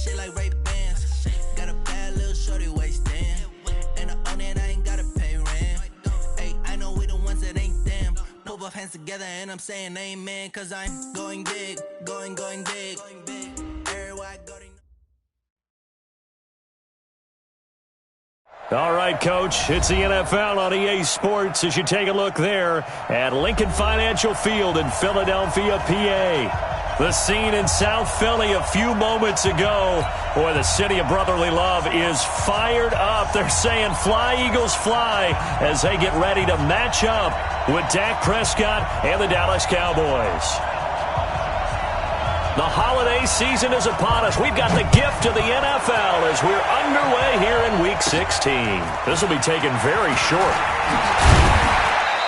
shit like Ray-Bans. Got a bad little shorty wasting. And I own it, I ain't gotta pay rent. Hey, I know we the ones that ain't them. Put both hands together and I'm saying amen. Cause I'm going big, going big. Everywhere I go, they know. All right, Coach, it's the NFL on EA Sports as you take a look there at Lincoln Financial Field in Philadelphia, PA. The scene in South Philly a few moments ago. Boy, the city of brotherly love is fired up. They're saying fly, Eagles, fly as they get ready to match up with Dak Prescott and the Dallas Cowboys. The holiday season is upon us. We've got the gift of the NFL as we're underway here in Week 16. This will be taken very short.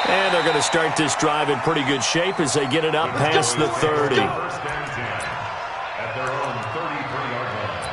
And they're going to start this drive in pretty good shape as they get it up past the 30. First and 10 at their own 33-yard line.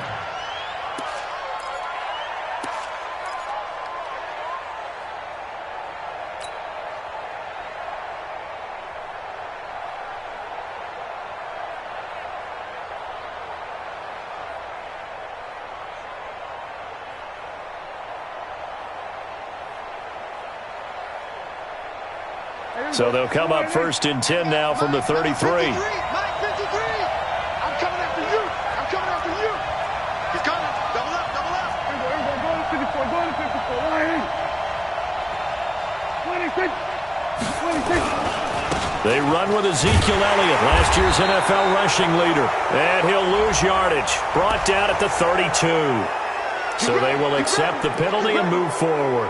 So they'll come up first and 10 now from the 33. Mike 53. I'm coming after you. I'm coming after you. He's coming. Double up, double up. Go to 54. Go to 54. Line. 26. They run with Ezekiel Elliott, last year's NFL rushing leader. And he'll lose yardage. Brought down at the 32. So they will accept the penalty and move forward.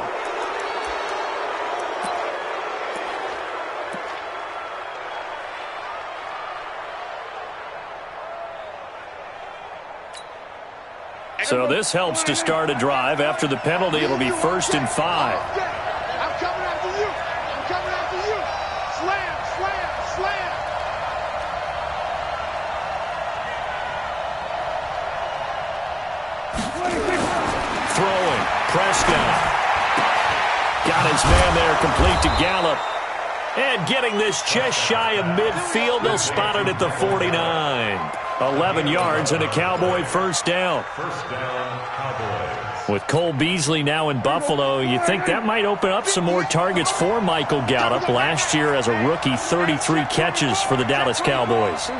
So this helps to start a drive. After the penalty, it'll be 1st and 5. I'm coming after you. I'm coming after you. Slam, slam, slam. Throwing. Prescott. Got his man there, complete to Gallup. And getting this just shy of midfield, they'll spot it at the 49. 11 yards and a Cowboy first down. First down, Cowboys. With Cole Beasley now in Buffalo, you think that might open up some more targets for Michael Gallup. Last year as a rookie, 33 catches for the Dallas Cowboys.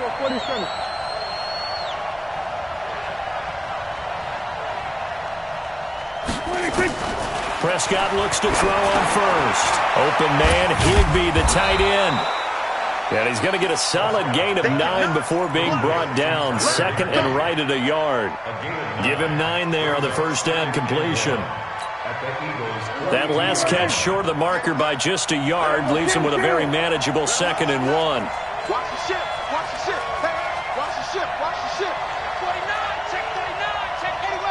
Prescott looks to throw on first. Open man, Higbee, the tight end. And he's going to get a solid gain of 9 before being brought down. Second and right at a yard. Give him 9 there on the first down completion. That last catch short of the marker by just a yard leaves him with a very manageable 2nd and 1. Watch the ship. Watch the ship. Hey, watch the ship. Watch the ship. 49. Check 39. Check 81.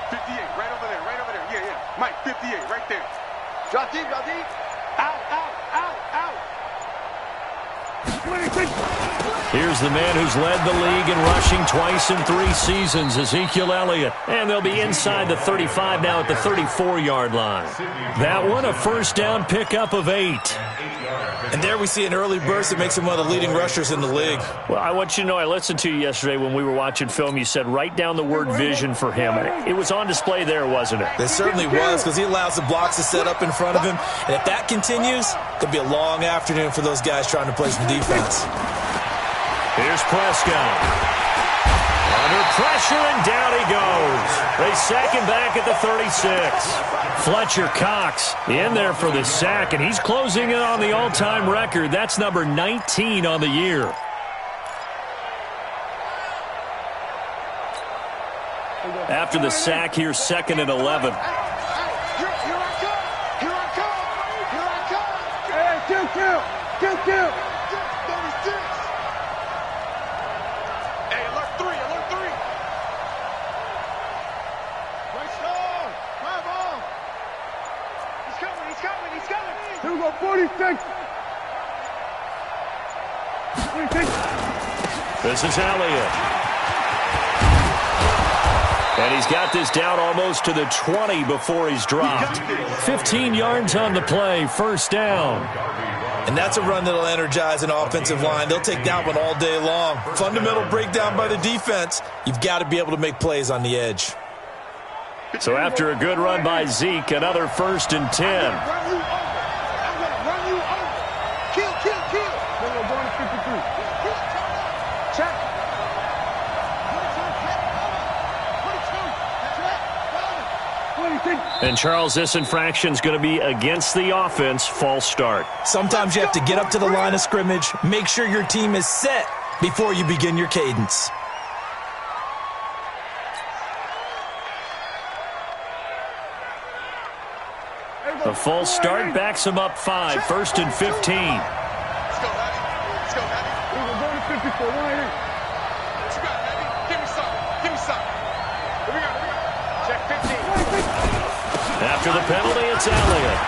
58. Right over there. Right over there. Yeah, yeah. Mike, 58. Right there. Drop deep. Drop deep. Out, out, out, out. 26. Here's the man who's led the league in rushing twice in 3 seasons, Ezekiel Elliott. And they'll be inside the 35 now at the 34-yard line. That one, a first down pickup of 8. And there we see an early burst that makes him one of the leading rushers in the league. Well, I want you to know, I listened to you yesterday when we were watching film. You said write down the word vision for him. It was on display there, wasn't it? It certainly was, because he allows the blocks to set up in front of him. And if that continues, it'll be a long afternoon for those guys trying to play some defense. Here's Prescott. Under pressure, and down he goes. They sack him back at the 36. Fletcher Cox in there for the sack, and he's closing in on the all-time record. That's number 19 on the year. After the sack, here's 2nd and 11. Here I come. Here I come. Here I come. Hey, kill. 36. Hey, alert 3. Alert 3. Right strong. Drive on. He's coming. He's coming. He's coming. Here we go. 46. 46. This is Elliott. And he's got this down almost to the 20 before he's dropped. 15 yards on the play, first down. And that's a run that'll energize an offensive line. They'll take that one all day long. Fundamental breakdown by the defense. You've got to be able to make plays on the edge. So after a good run by Zeke, another 1st and 10. I'm going to run you over. Kill. We're going to 53. Check. And Charles, this infraction's going to be against the offense. False start. Sometimes you have to get up to the line of scrimmage, make sure your team is set before you begin your cadence. The false start backs him up 5, 1st and 15. Let's go, Hattie. We're going to 54. What you got, Hattie? Give me some. Here we go. Check 15. After the penalty, it's Elliott.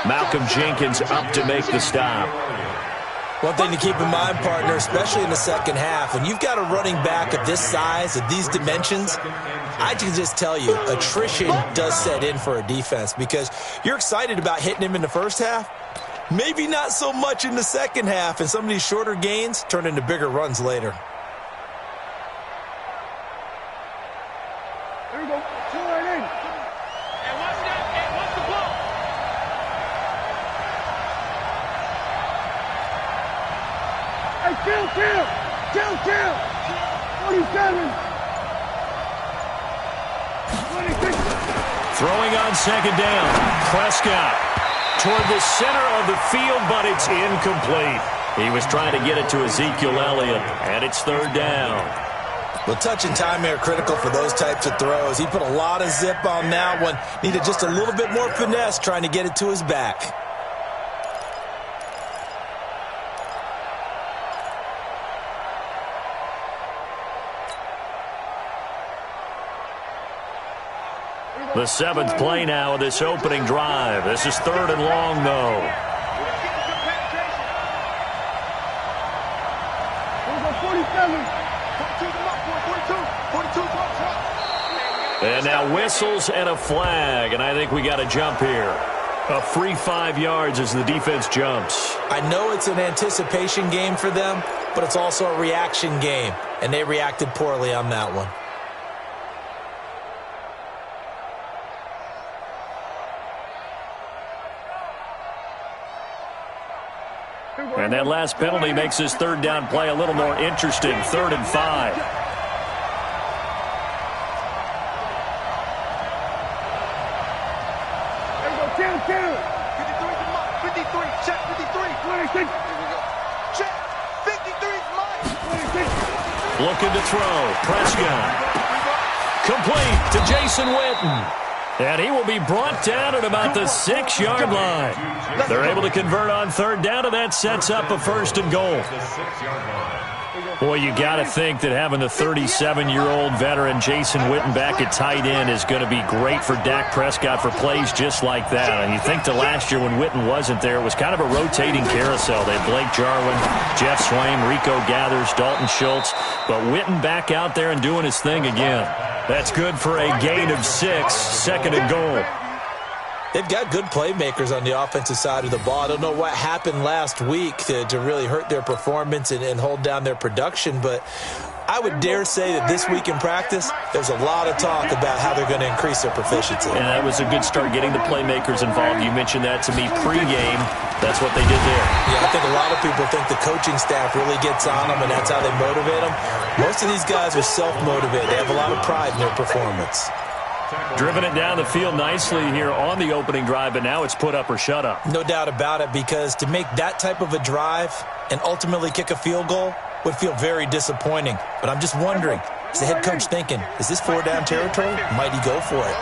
Malcolm Jenkins up to make the stop. One thing to keep in mind, partner, especially in the second half, when you've got a running back of this size, of these dimensions, I can just tell you, attrition does set in for a defense because you're excited about hitting him in the first half, maybe not so much in the second half, and some of these shorter gains turn into bigger runs later. Here we go. 2 right in. And what's that? And what's the ball? Hey, kill. 47. 26. Throwing on second down. Prescott toward the center of the field, but it's incomplete. He was trying to get it to Ezekiel Elliott, and it's 3rd down. Well, touch and timing are critical for those types of throws. He put a lot of zip on that one. Needed just a little bit more finesse trying to get it to his back. The 7th play now of this opening drive. This is 3rd and long, though. And now whistles and a flag, and I think we got a jump here. A free 5 yards as the defense jumps. I know it's an anticipation game for them, but it's also a reaction game, and they reacted poorly on that one. And that last penalty makes this 3rd down play a little more interesting. 3rd and 5. There we go. Kill. 53. Check 53. 26. Check 53 is mine. 26. Looking to throw. Prescott. Complete to Jason Witten. And he will be brought down at about the 6-yard line. They're able to convert on 3rd down, and that sets up a 1st and goal. Boy, you got to think that having the 37-year-old veteran Jason Witten back at tight end is going to be great for Dak Prescott for plays just like that. And you think to last year when Witten wasn't there, it was kind of a rotating carousel. They had Blake Jarwin, Jeff Swaim, Rico Gathers, Dalton Schultz. But Witten back out there and doing his thing again. That's good for a gain of 6, 2nd and goal. They've got good playmakers on the offensive side of the ball. I don't know what happened last week to really hurt their performance and hold down their production, but I would dare say that this week in practice, there's a lot of talk about how they're going to increase their proficiency. And that was a good start getting the playmakers involved. You mentioned that to me pregame. That's what they did there. Yeah, I think a lot of people think the coaching staff really gets on them, and that's how they motivate them. Most of these guys are self-motivated. They have a lot of pride in their performance. Driven it down the field nicely here on the opening drive, but now it's put up or shut up. No doubt about it, because to make that type of a drive and ultimately kick a field goal would feel very disappointing. But I'm just wondering, is the head coach thinking, is this 4-down territory? Might he go for it?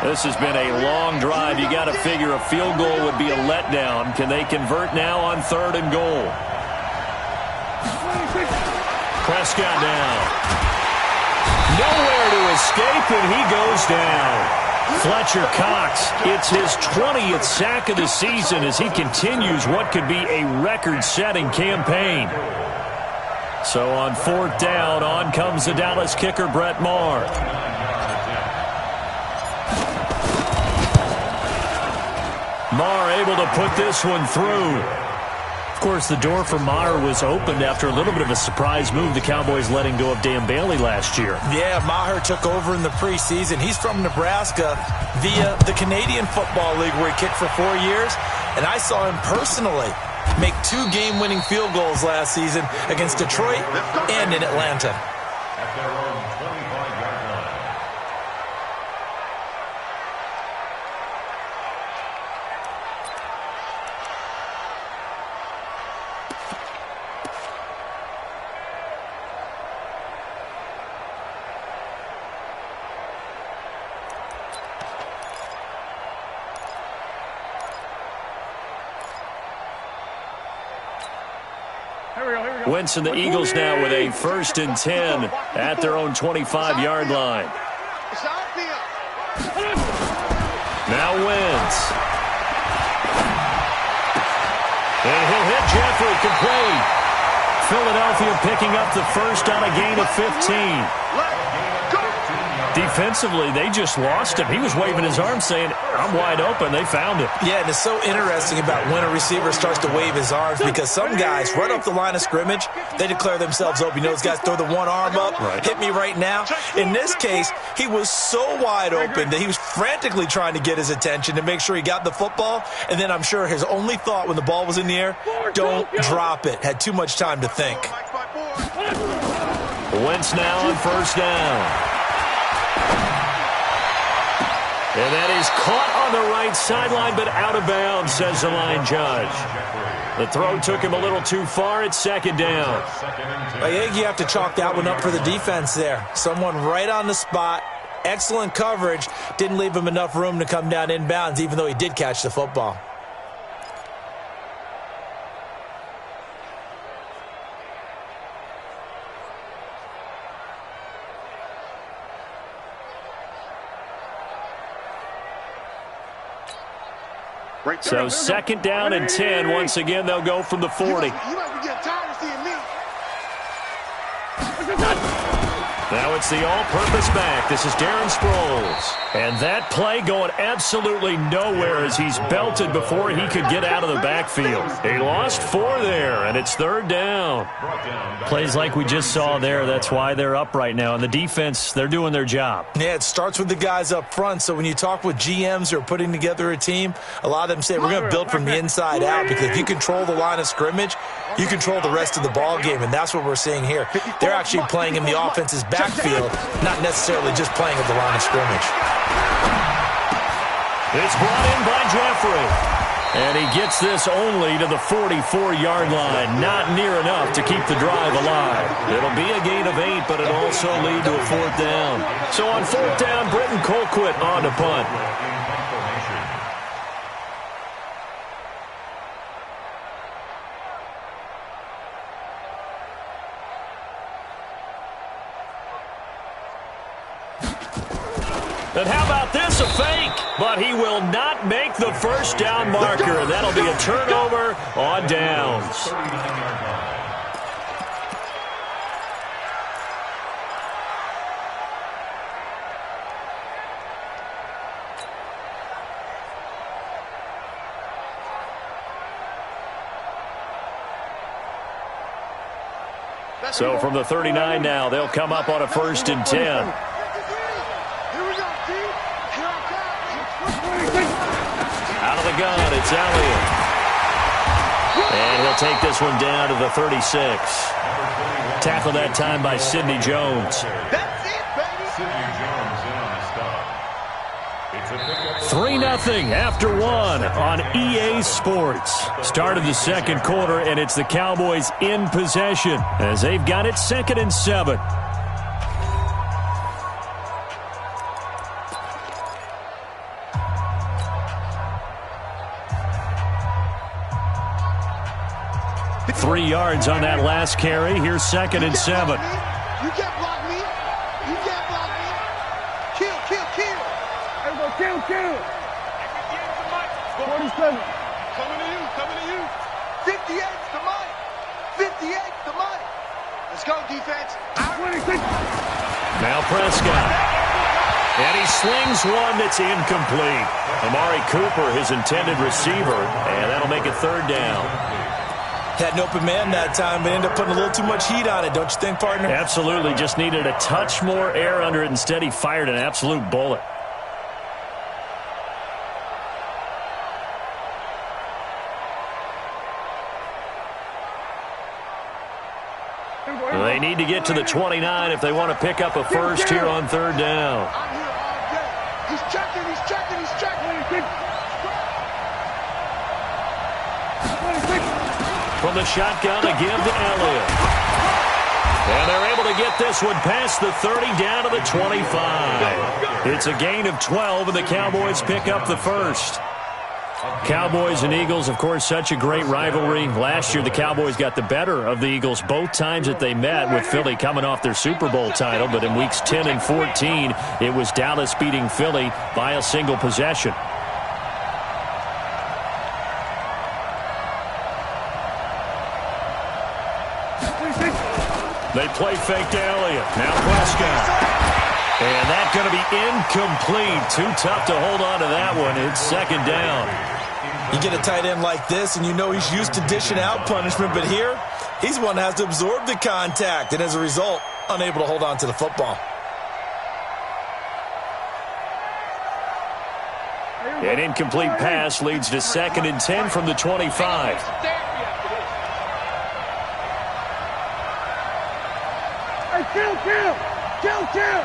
This has been a long drive. You got to figure a field goal would be a letdown. Can they convert now on 3rd and goal? Prescott down. Nowhere to escape, and he goes down. Fletcher Cox, it's his 20th sack of the season as he continues what could be a record-setting campaign. So on 4th down, on comes the Dallas kicker, Brett Maher. Maher able to put this one through. Of course, the door for Maher was opened after a little bit of a surprise move, the Cowboys letting go of Dan Bailey last year. Yeah, Maher took over in the preseason. He's from Nebraska via the Canadian Football League where he kicked for 4 years. And I saw him personally make 2 game-winning field goals last season against Detroit and in Atlanta. At their own 25-yard line. Wentz and the Eagles now with a 1st and 10 at their own 25-yard line. Now Wentz. And he'll hit Jeffrey complete. Philadelphia picking up the first on a gain of 15. Defensively, they just lost him. He was waving his arm saying, I'm wide open. They found it. Yeah, and it's so interesting about when a receiver starts to wave his arms because some guys right up the line of scrimmage, they declare themselves open. You know, those guys throw the one arm up, hit me right now. In this case, he was so wide open that he was frantically trying to get his attention to make sure he got the football. And then I'm sure his only thought when the ball was in the air, don't drop it. Had too much time to think. Wentz now on 1st down. And that is caught on the right sideline, but out of bounds, says the line judge. The throw took him a little too far. It's 2nd down. I think you have to chalk that one up for the defense there. Someone right on the spot. Excellent coverage. Didn't leave him enough room to come down inbounds, even though he did catch the football. So 2nd down and 10. Once again, they'll go from the 40. Now it's the all-purpose back. This is Darren Sproles. And that play going absolutely nowhere as he's belted before he could get out of the backfield. He lost 4 there, and it's 3rd down. Plays like we just saw there, that's why they're up right now. And the defense, they're doing their job. Yeah, it starts with the guys up front. So when you talk with GMs who are putting together a team, a lot of them say we're going to build from the inside out because if you control the line of scrimmage, you control the rest of the ball game, and that's what we're seeing here. They're actually playing in the offense's backfield, not necessarily just playing at the line of scrimmage. It's brought in by Jeffrey. And he gets this only to the 44-yard line. Not near enough to keep the drive alive. It'll be a gain of 8, but it'll also lead to a 4th down. So on 4th down, Britton Colquitt on to punt. And how about this, a fake? But he will not make the 1st down marker. That'll be a turnover on downs. So from the 39 now, they'll come up on a 1st and 10. Out of the gun, it's Elliott. And he'll take this one down to the 36. Tackled that time by Sidney Jones. That's it, baby. Sidney Jones in on the stop. It's a 3-0 after 1 on EA Sports. Start of the 2nd quarter, and it's the Cowboys in possession as they've got it 2nd and 7. Three yards on that last carry. Here's 2nd and 7. You can't block me. You can't block me. Kill, kill, kill. Everybody kill, kill. 47. Coming to you, coming to you. 58's the money. 58's the money. Let's go, defense. 26. Now Prescott. And he slings one that's incomplete. Amari Cooper, his intended receiver, and that'll make it third down. Had an open man that time, but ended up putting a little too much heat on it, don't you think, partner? Absolutely. Just needed a touch more air under it. Instead, he fired an absolute bullet. They need to get to the 29 if they want to pick up a first here on third down. He's checking, he's checking, he's checking. From the shotgun, a give to Elliott. And they're able to get this one past the 30 down to the 25. It's a gain of 12, and the Cowboys pick up the first. Cowboys and Eagles, of course, such a great rivalry. Last year, the Cowboys got the better of the Eagles both times that they met, with Philly coming off their Super Bowl title. But in weeks 10 and 14, it was Dallas beating Philly by a single possession. They play fake to Elliott. Now Prescott. And that's going to be incomplete. Too tough to hold on to that one. It's second down. You get a tight end like this, and you know he's used to dishing out punishment, but here, he's one that has to absorb the contact, and as a result, unable to hold on to the football. An incomplete pass leads to second and 10 from the 25. Kill.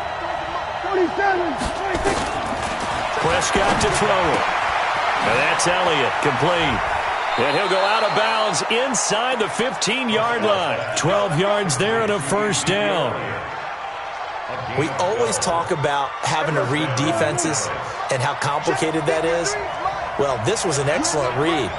27, 26. Prescott to throw it. And that's Elliott, complete. And he'll go out of bounds inside the 15-yard line. 12 yards there and a first down. We always talk about having to read defenses and how complicated that is. Well, this was an excellent read.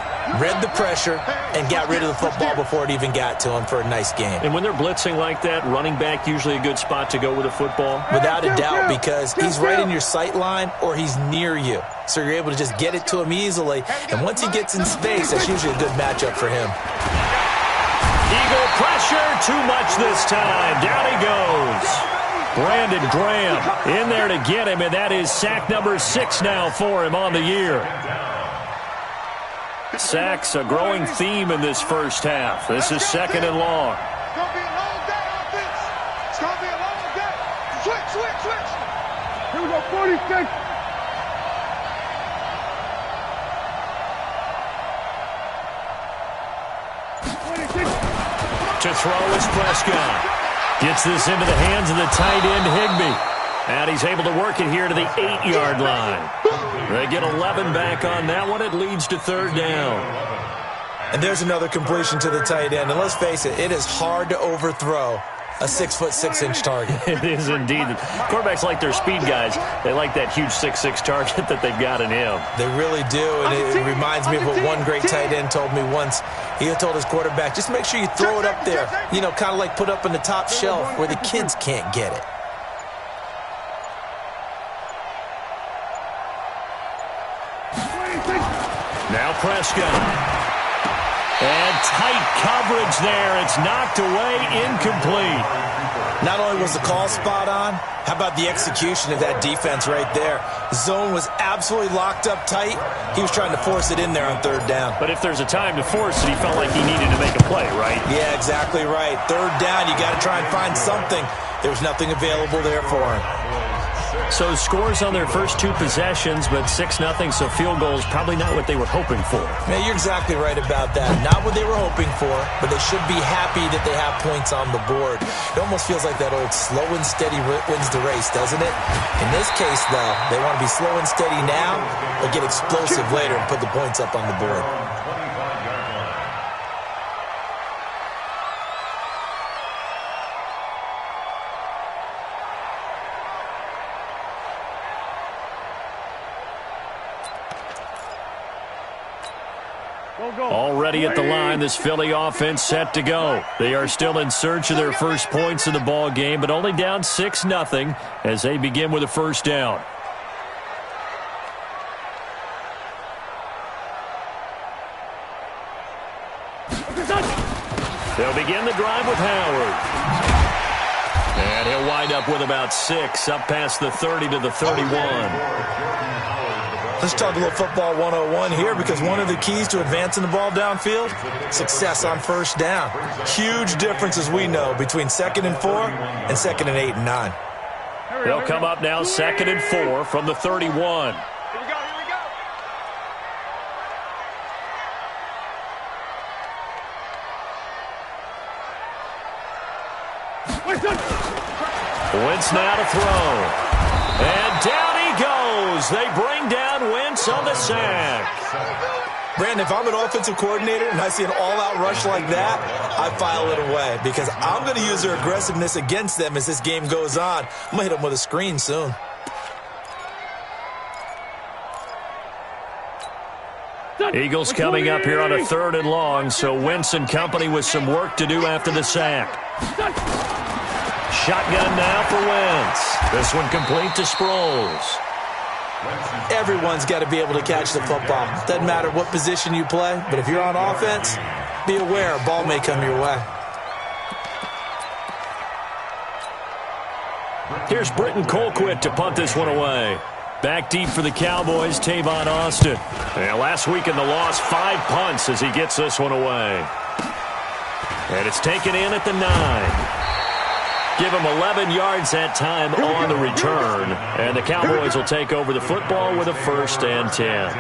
Read the pressure and got rid of the football before it even got to him for a nice game. And when they're blitzing like that, running back usually a good spot to go with a football? Without a doubt, because he's right in your sight line or he's near you. So you're able to just get it to him easily. And once he gets in space, that's usually a good matchup for him. Eagle pressure, too much this time. Down he goes. Brandon Graham in there to get him, and that is sack number 6 now for him on the year. Sacks, a growing theme in this first half. This is second and long. It's going to be a long day, offense. It's going to be a long day. Switch. Here we go, 46. To throw is Prescott. Gets this into the hands of the tight end, Higbee. And he's able to work it here to the 8-yard line. They get 11 back on that one. It leads to third down. And there's another completion to the tight end. And let's face it is hard to overthrow a 6'6" target. It is indeed. Quarterbacks like their speed guys. They like that huge 6'6" target that they've got in him. They really do, and it reminds me of what one great tight end told me once. He told his quarterback, just make sure you throw it up there. You know, kind of like put up on the top shelf where the kids can't get it. Now Prescott. And tight coverage there. It's knocked away, incomplete. Not only was the call spot on, how about the execution of that defense right there? Zone was absolutely locked up tight. He was trying to force it in there on third down. But if there's a time to force it, he felt like he needed to make a play, right? Yeah, exactly right. Third down, you got to try and find something. There was nothing available there for him. So scores on their first 2 possessions, but 6-0, so field goals probably not what they were hoping for. Yeah, you're exactly right about that. Not what they were hoping for, but they should be happy that they have points on the board. It almost feels like that old slow and steady wins the race, doesn't it? In this case, though, they want to be slow and steady now, but get explosive later and put the points up on the board. Already at the line, this Philly offense set to go. They are still in search of their first points in the ball game, but only down 6-0 as they begin with a first down. They'll begin the drive with Howard. And And he'll wind up with about 6, up past the 30 to the 31. Let's talk a little football 101 here, because one of the keys to advancing the ball downfield, success on first down. Huge difference, as we know, between 2nd and 4 and 2nd and 8 and 9. They'll come up now 2nd and 4 from the 31. Wentz now to throw. And down he goes. They bring down Wentz on the sack. Brandon, if I'm an offensive coordinator and I see an all-out rush like that, I file it away, because I'm going to use their aggressiveness against them as this game goes on. I'm going to hit them with a screen soon. Eagles coming up here on a 3rd and long, so Wentz and company with some work to do after the sack. Shotgun now for Wentz. This one complete to Sproles. Everyone's got to be able to catch the football. Doesn't matter what position you play, but if you're on offense, be aware a ball may come your way. Here's Britton Colquitt to punt this one away. Back deep for the Cowboys, Tavon Austin. And last week in the loss, 5 punts as he gets this one away. And it's taken in at the 9. Give him 11 yards that time on the return. And the Cowboys will take over the football with a 1st and 10.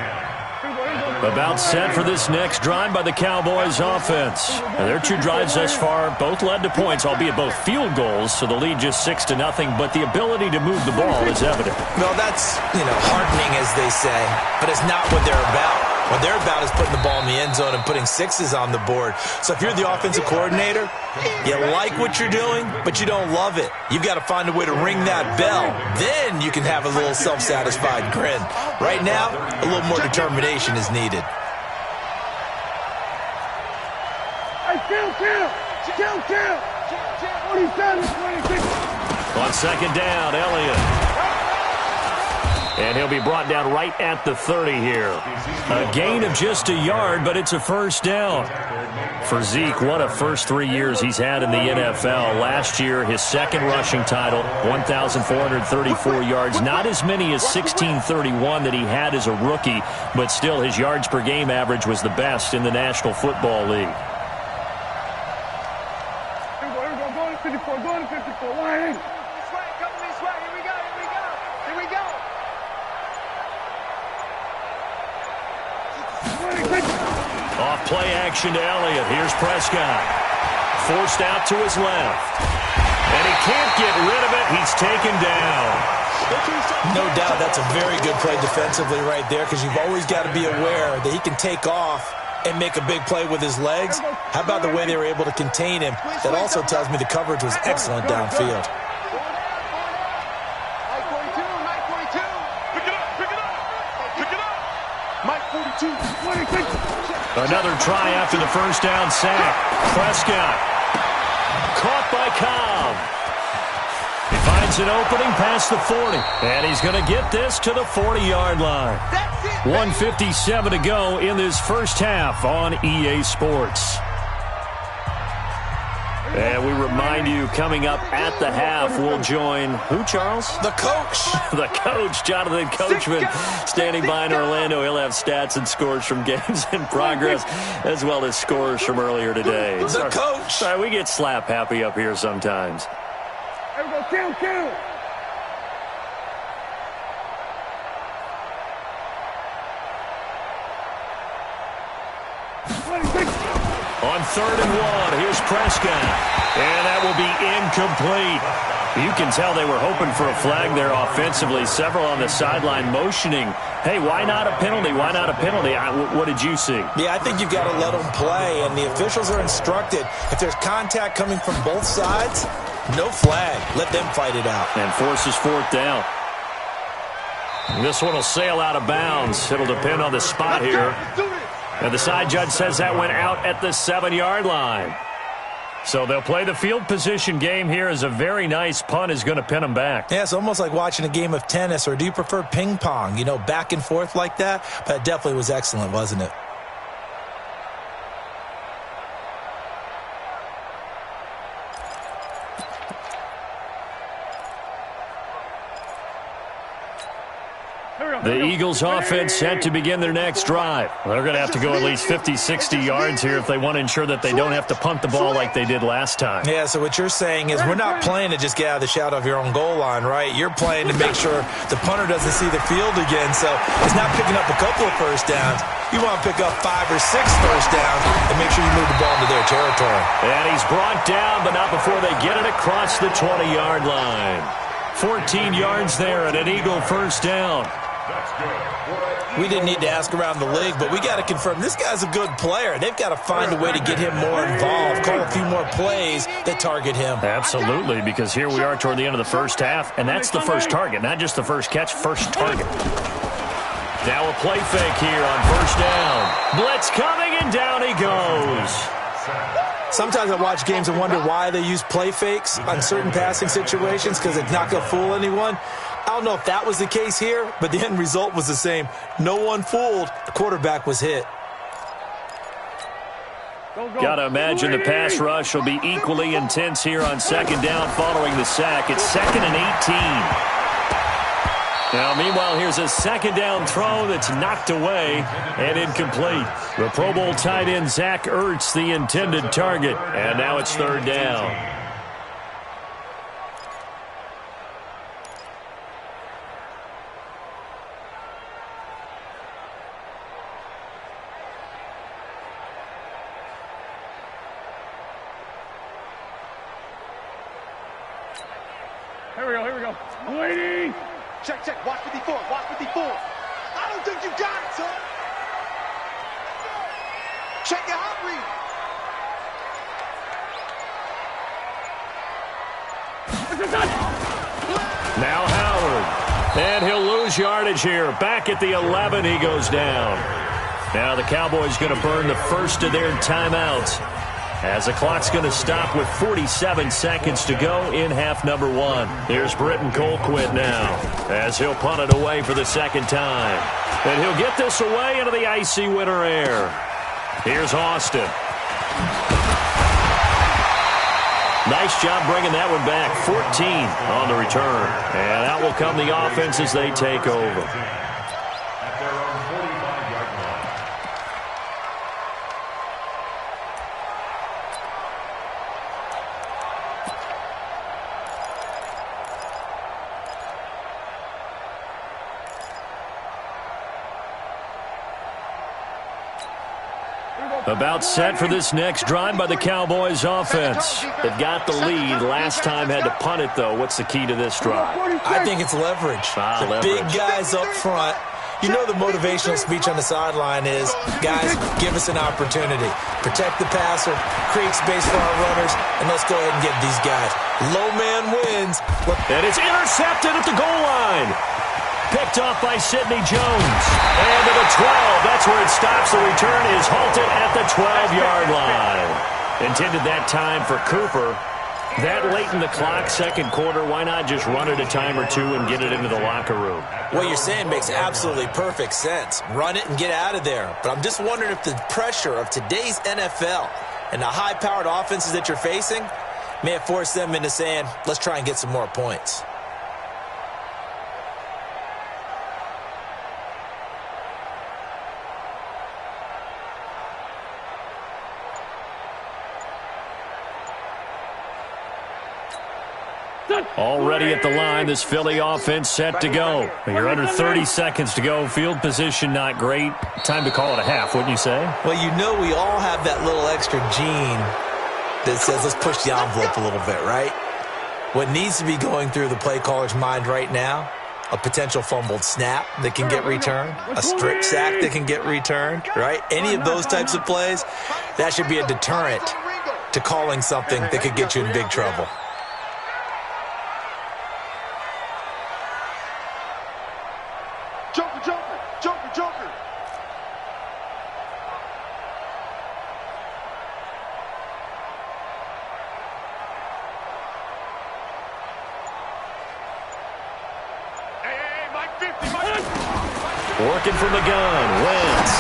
About set for this next drive by the Cowboys offense. And their 2 drives thus far both led to points, albeit both field goals, so the lead just 6-0, but the ability to move the ball is evident. Well, that's, heartening, as they say, but it's not what they're about. What they're about is putting the ball in the end zone and putting 6s on the board. So if you're the offensive coordinator, you like what you're doing, but you don't love it. You've got to find a way to ring that bell. Then you can have a little self-satisfied grin. Right now, a little more determination is needed. On 2nd down, Elliott. And he'll be brought down right at the 30 here. A gain of just a yard, but it's a 1st down. For Zeke, what a first 3 years he's had in the NFL. Last year, his 2nd rushing title, 1,434 yards. Not as many as 1,631 that he had as a rookie, but still his yards per game average was the best in the National Football League. Go to 54, go to 54. Line. This way, come this way. Here we go, here we go. Here we go. Off play action to Elliott. Here's Prescott. Forced out to his left. And he can't get rid of it. He's taken down. No doubt that's a very good play defensively right there, because you've always got to be aware that he can take off and make a big play with his legs. How about the way they were able to contain him? That also tells me the coverage was excellent downfield. Mike 42, Mike 42. Pick it up, pick it up. Pick it up. Mike 42. Another try after the 1st down sack. Prescott. Caught by Cobb. He finds an opening past the 40. And he's going to get this to the 40-yard line. 1:57 to go in this first half on EA Sports. And we remind you, coming up at the half, we'll join who, Charles? The coach. The coach, Jonathan Coachman, standing by in Orlando. He'll have stats and scores from games in progress, as well as scores from earlier today. The coach. Sorry, we get slap happy up here sometimes. Everybody, kill. On 3rd and 1, here's Prescott. And that will be incomplete. You can tell they were hoping for a flag there offensively. Several on the sideline motioning, hey, why not a penalty? Why not a penalty? What did you see? Yeah, I think you've got to let them play, and the officials are instructed. If there's contact coming from both sides, no flag. Let them fight it out. And forces 4th down. This one will sail out of bounds. It'll depend on the spot here. And the side judge says that went out at the 7-yard line. So they'll play the field position game here, as a very nice punt is going to pin them back. Yeah, it's almost like watching a game of tennis, or do you prefer ping pong? Back and forth like that? But it definitely was excellent, wasn't it? The Eagles offense set to begin their next drive. They're going to have to go at least 50, 60 yards here if they want to ensure that they don't have to punt the ball like they did last time. Yeah, so what you're saying is we're not playing to just get out of the shadow of your own goal line, right? You're playing to make sure the punter doesn't see the field again. So it's not picking up a couple of first downs. You want to pick up 5 or 6 first downs and make sure you move the ball into their territory. And he's brought down, but not before they get it across the 20-yard line. 14 yards there and an Eagle first down. We didn't need to ask around the league, but we got to confirm this guy's a good player. They've got to find a way to get him more involved, call a few more plays that target him. Absolutely, because here we are toward the end of the first half, and that's the first target, not just the first catch, first target. Now a play fake here on first down. Blitz coming, and down he goes. Sometimes I watch games and wonder why they use play fakes on certain passing situations because it's not going to fool anyone. I don't know if that was the case here, but the end result was the same. No one fooled. The quarterback was hit. Got to imagine the pass rush will be equally intense here on second down following the sack. It's 2nd and 18. Now, meanwhile, here's a second down throw that's knocked away and incomplete. The Pro Bowl tight end Zach Ertz, the intended target, and now it's third down. Here we go. I'm waiting. Check. Watch 54. Watch 54. I don't think you got it, son. Check your hot read. Now Howard. And he'll lose yardage here. Back at the 11, he goes down. Now the Cowboys going to burn the first of their timeouts, as the clock's going to stop with 47 seconds to go in half number 1. Here's Britton Colquitt now, as he'll punt it away for the second time. And he'll get this away into the icy winter air. Here's Austin. Nice job bringing that one back. 14 on the return. And out will come the offense as they take over. About set for this next drive by the Cowboys offense. They've got the lead. Last time had to punt it, though. What's the key to this drive? I think it's leverage. The big guys up front. You know the motivational speech on the sideline is, guys, give us an opportunity. Protect the passer, create space for our runners, and let's go ahead and get these guys. Low man wins. And it's intercepted at the goal line. Picked off by Sidney Jones. And to the 12. That's where it stops. The return is halted at the 12-yard line. Intended that time for Cooper. That late in the clock, second quarter, why not just run it a time or two and get it into the locker room? What you're saying makes absolutely perfect sense. Run it and get out of there. But I'm just wondering if the pressure of today's NFL and the high-powered offenses that you're facing may have forced them into saying, let's try and get some more points. Already at the line, this Philly offense set to go. You're under 30 seconds to go. Field position not great. Time to call it a half, wouldn't you say? Well, you know we all have that little extra gene that says let's push the envelope a little bit, right? What needs to be going through the play caller's mind right now, a potential fumbled snap that can get returned, a strip sack that can get returned, right? Any of those types of plays, that should be a deterrent to calling something that could get you in big trouble. Joker. Hey, Mike 50. Working from the gun, Wentz.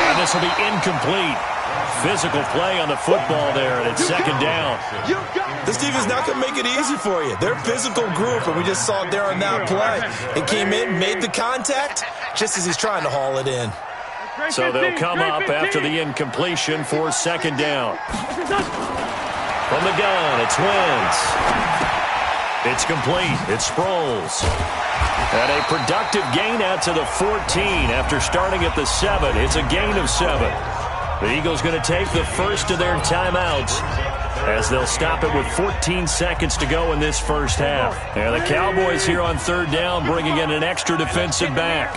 And this will be incomplete. Physical play on the football there, and it's second down. This defense not going to make it easy for you. They're a physical group, and we just saw it there on that play. It came in, made the contact, just as he's trying to haul it in. So they'll come up after the incompletion for second down. From the gun, it's Wentz. It's complete. It's Sproles. And a productive gain out to the 14 after starting at the 7. It's a gain of 7. The Eagles going to take the first of their timeouts as they'll stop it with 14 seconds to go in this first half. And the Cowboys here on third down bringing in an extra defensive back.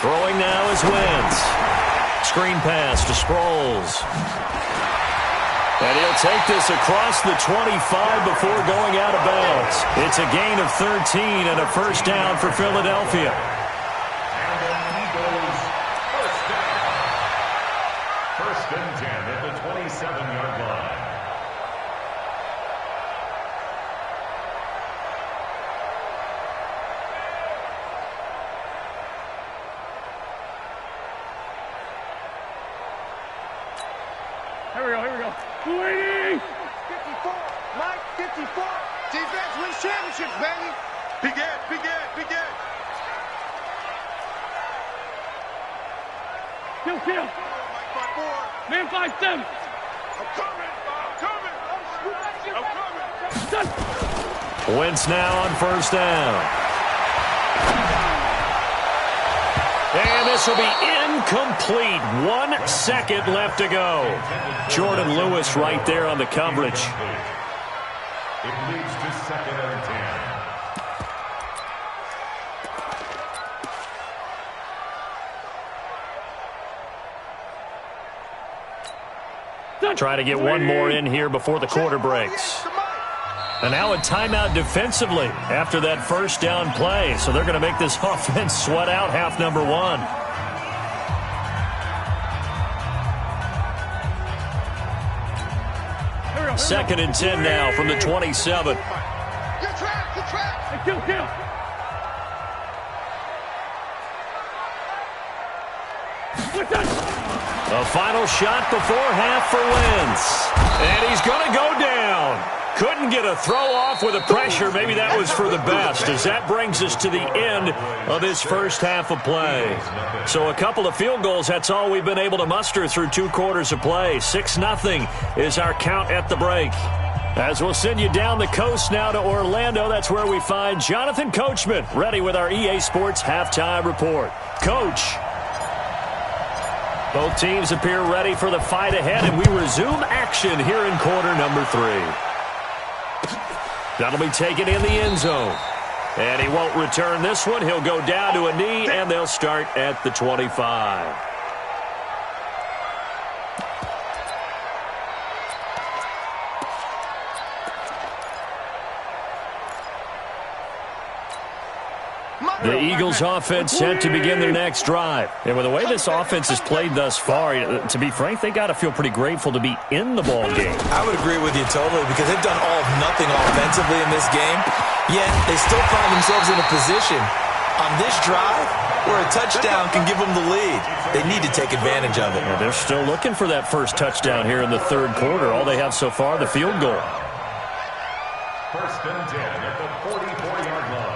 Throwing now is Wentz. Screen pass to Sproles. And he'll take this across the 25 before going out of bounds. It's a gain of 13 and a first down for Philadelphia. First and 10 at the 27-yard line. Here we go. Waiting! 54, Mike, 54. Defense wins championships, baby. Begin. Kill. Man 5-7. I'm coming. Wentz now on first down. And this will be incomplete. 1 second left to go. Jordan Lewis right there on the coverage. It leads to second and 10. Try to get one more in here before the quarter breaks. And now a timeout defensively after that first down play. So they're going to make this offense sweat out half number 1. Second and 10 now from the 27. Good trap. Kill. A final shot before half for Wentz. And he's going to go down. Couldn't get a throw off with the pressure. Maybe that was for the best, as that brings us to the end of this first half of play. So a couple of field goals, that's all we've been able to muster through 2 quarters of play. 6-0 is our count at the break. As we'll send you down the coast now to Orlando, that's where we find Jonathan Coachman, ready with our EA Sports Halftime Report. Coach. Both teams appear ready for the fight ahead, and we resume action here in quarter number 3. That'll be taken in the end zone. And he won't return this one. He'll go down to a knee, and they'll start at the 25. The Eagles offense set to begin their next drive. And with the way this offense has played thus far, to be frank, they got to feel pretty grateful to be in the ball game. I would agree with you totally, because they've done all of nothing offensively in this game, yet they still find themselves in a position on this drive where a touchdown can give them the lead. They need to take advantage of it. Yeah, they're still looking for that first touchdown here in the third quarter. All they have so far, the field goal. First and 10 at the 44-yard line.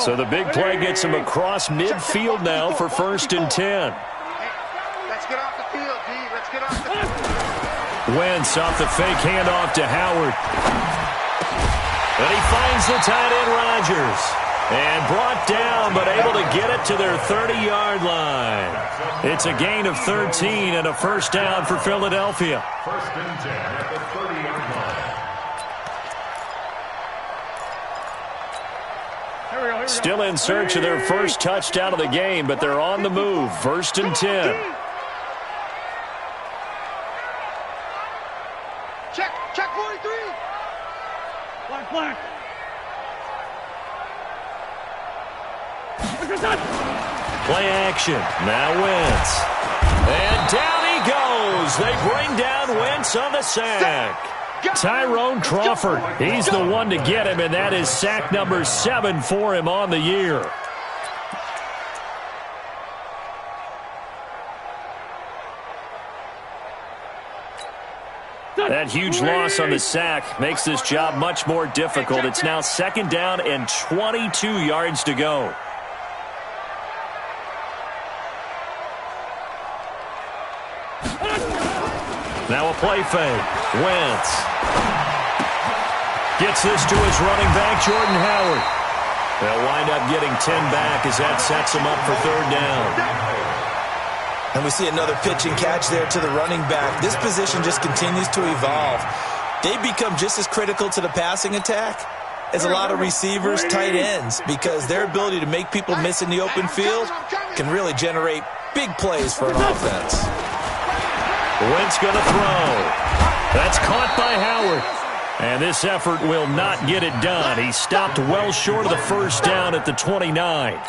So the big play gets him across midfield now for first and 10. Let's get off the field, D. Let's get off the field. Wentz off the fake handoff to Howard. And he finds the tight end Rodgers. And brought down, but able to get it to their 30-yard line. It's a gain of 13 and a first down for Philadelphia. First and 10 at the 30-yard line. Still in search of their first touchdown of the game, but they're on the move. First and 10. Check 43. Black. Play action. Now Wentz. And down he goes. They bring down Wentz on the sack. Tyrone Crawford, he's the one to get him, and that is sack number 7 for him on the year. That huge loss on the sack makes this job much more difficult. It's now 2nd down and 22 yards to go. Now a play fake. Wentz gets this to his running back, Jordan Howard. They'll wind up getting 10 back as that sets him up for 3rd down. And we see another pitch and catch there to the running back. This position just continues to evolve. They become just as critical to the passing attack as a lot of receivers, tight ends, because their ability to make people miss in the open field can really generate big plays for an offense. Wentz going to throw. That's caught by Howard. And this effort will not get it done. He stopped well short of the 1st down at the 29.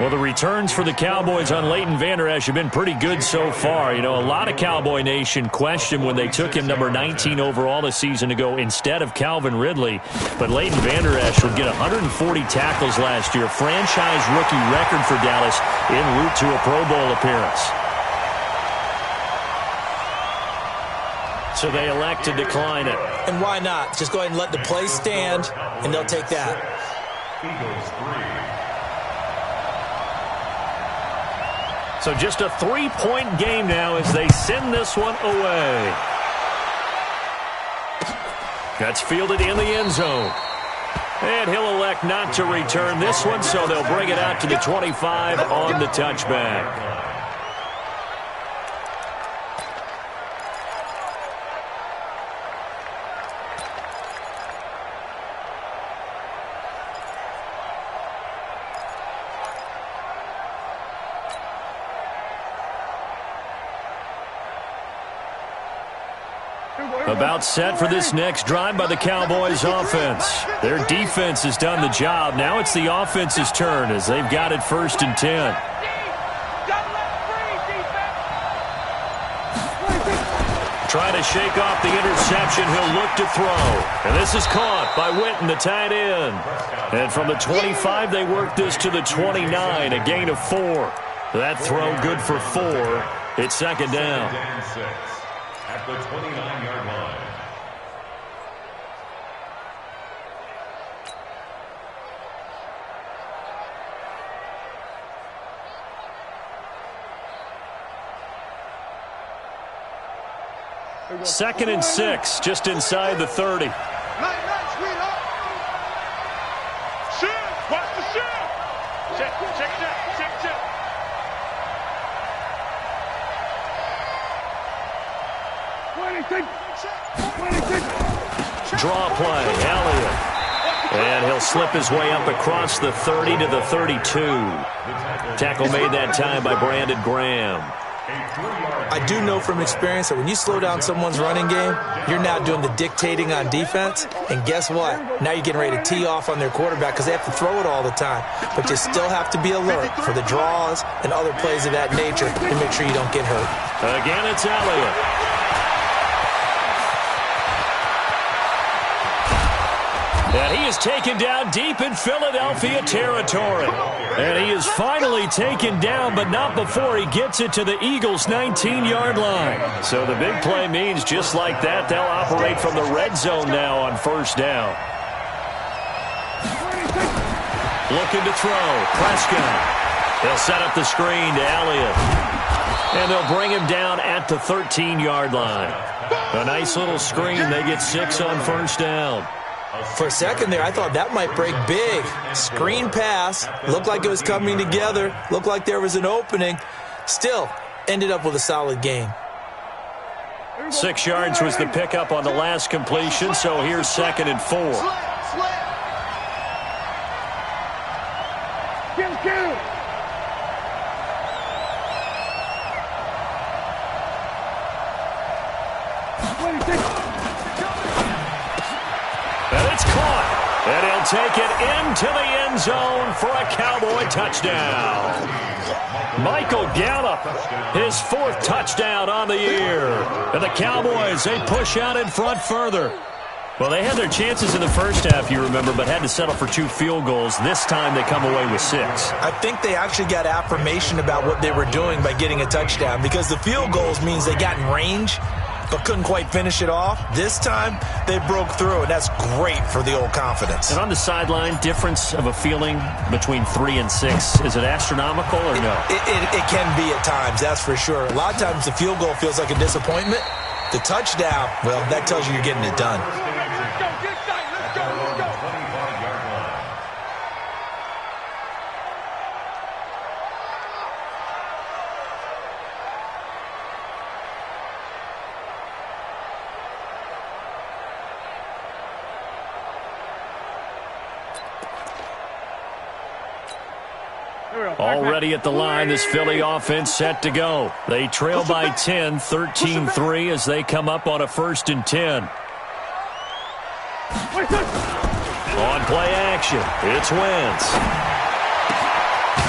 Well, the returns for the Cowboys on Leighton Vander Esch have been pretty good so far. You know, a lot of Cowboy Nation questioned when they took him number 19 overall a season ago instead of Calvin Ridley. But Leighton Vander Esch would get 140 tackles last year, franchise rookie record for Dallas, en route to a Pro Bowl appearance. So they elect to decline it. And why not? Just go ahead and let the play stand, and they'll take that. Eagles 3. So just a 3-point game now as they send this one away. That's fielded in the end zone. And he'll elect not to return this one, so they'll bring it out to the 25 on the touchback. About set for this next drive by the Cowboys offense. Their defense has done the job. Now it's the offense's turn as they've got it 1st and 10. Trying to shake off the interception. He'll look to throw. And this is caught by Witten, the tight end. And from the 25, they work this to the 29, a gain of 4. That throw good for 4. It's 2nd down. At the 29-yard line. Second and 6, just inside the 30. Nice, sweetheart. Shift. Watch the shift. Check it out. Check. Draw play, Elliott. And he'll slip his way up across the 30 to the 32. Tackle made that time by Brandon Graham. I do know from experience that when you slow down someone's running game, you're now doing the dictating on defense. And guess what? Now you're getting ready to tee off on their quarterback because they have to throw it all the time. But you still have to be alert for the draws and other plays of that nature to make sure you don't get hurt. Again, it's Elliott. And he is taken down deep in Philadelphia territory. And he is finally taken down, but not before he gets it to the Eagles' 19-yard line. So the big play means just like that, they'll operate from the red zone now on 1st down. Looking to throw. Prescott. They'll set up the screen to Elliott. And they'll bring him down at the 13-yard line. A nice little screen. They get 6 on 1st down. For a second there, I thought that might break big. Screen pass. Looked like it was coming together. Looked like there was an opening. Still, ended up with a solid gain. 6 yards was the pickup on the last completion, so here's 2nd and 4. And it's caught. And he'll take it into the end zone for a Cowboy touchdown. Michael Gallup, his 4th touchdown on the year. And the Cowboys, they push out in front further. Well, they had their chances in the first half, you remember, but had to settle for 2 field goals. This time they come away with 6. I think they actually got affirmation about what they were doing by getting a touchdown because the field goals means they got in range. but couldn't quite finish it off. This time, they broke through, and that's great for the old confidence. And on the sideline, difference of a feeling between 3 and 6, is it astronomical or no? It can be at times, that's for sure. A lot of times the field goal feels like a disappointment. The touchdown, well, that tells you you're getting it done. Let's go, get tight, let's go, let's go. 25-yard line. Already at the line, this Philly offense set to go. They trail by 10, 13-3 as they come up on a 1st and 10. On play action, it's Wentz.